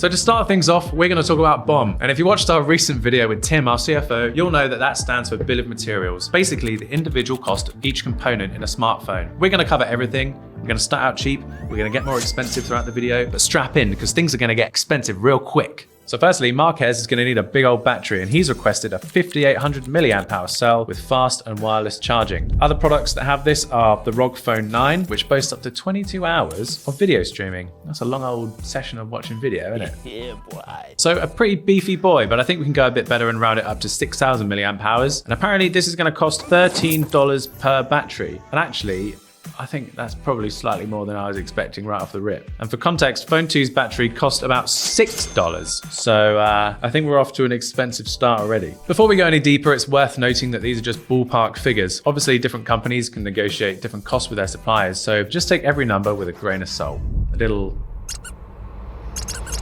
So to start things off, we're going to talk about BOM. And if you watched our recent video with Tim, our CFO, you'll know that that stands for Bill of Materials, basically the individual cost of each component in a smartphone. We're going to cover everything. We're going to start out cheap, we're going to get more expensive throughout the video, but strap in because things are going to get expensive real quick. So firstly, Marques is going to need a big old battery, and he's requested a 5800 milliamp hour cell with fast and wireless charging. Other products that have this are the ROG Phone 9, which boasts up to 22 hours of video streaming. That's a long old session of watching video, isn't it? Yeah, boy. So a pretty beefy boy, but I think we can go a bit better and round it up to 6000 milliamp hours. And apparently this is going to cost $13 per battery. And actually, I think that's probably slightly more than I was expecting right off the rip. And for context, Phone 2's battery cost about $6. So I think we're off to an expensive start already. Before we go any deeper, it's worth noting that these are just ballpark figures. Obviously, different companies can negotiate different costs with their suppliers. So just take every number with a grain of salt.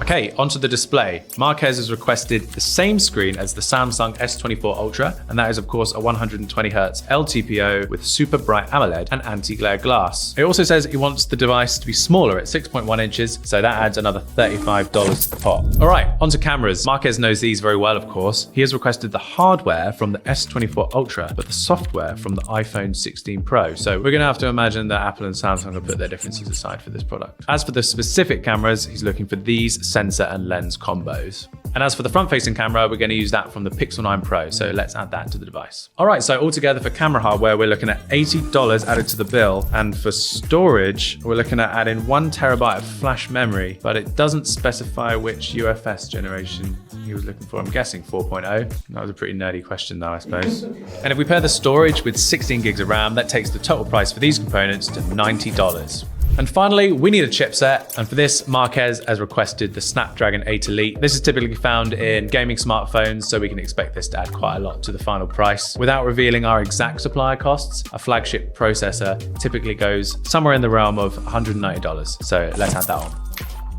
Okay, onto the display. Marques has requested the same screen as the Samsung S24 Ultra, and that is of course a 120Hz LTPO with super bright AMOLED and anti-glare glass. He also says he wants the device to be smaller at 6.1 inches, so that adds another $35 to the pot. All right, onto cameras. Marques knows these very well, of course. He has requested the hardware from the S24 Ultra, but the software from the iPhone 16 Pro. So we're gonna have to imagine that Apple and Samsung have put their differences aside for this product. As for the specific cameras, he's looking for these sensor and lens combos. And as for the front-facing camera, we're going to use that from the Pixel 9 Pro, so let's add that to the device. All right, so altogether for camera hardware, we're looking at $80 added to the bill, and for storage, we're looking at adding 1 terabyte of flash memory, but it doesn't specify which UFS generation he was looking for. I'm guessing 4.0. That was a pretty nerdy question though, I suppose. And if we pair the storage with 16 gigs of RAM, that takes the total price for these components to $90. And finally, we need a chipset, and for this, Marques has requested the Snapdragon 8 Elite. This is typically found in gaming smartphones, so we can expect this to add quite a lot to the final price. Without revealing our exact supplier costs, a flagship processor typically goes somewhere in the realm of $190, so let's add that on.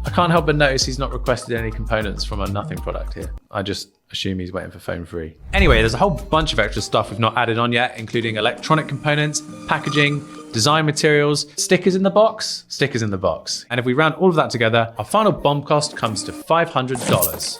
I can't help but notice he's not requested any components from a nothing product here. I just assume he's waiting for Phone 3. Anyway, there's a whole bunch of extra stuff we've not added on yet, including electronic components, packaging, design materials, stickers in the box. And if we round all of that together, our final BOM cost comes to $500.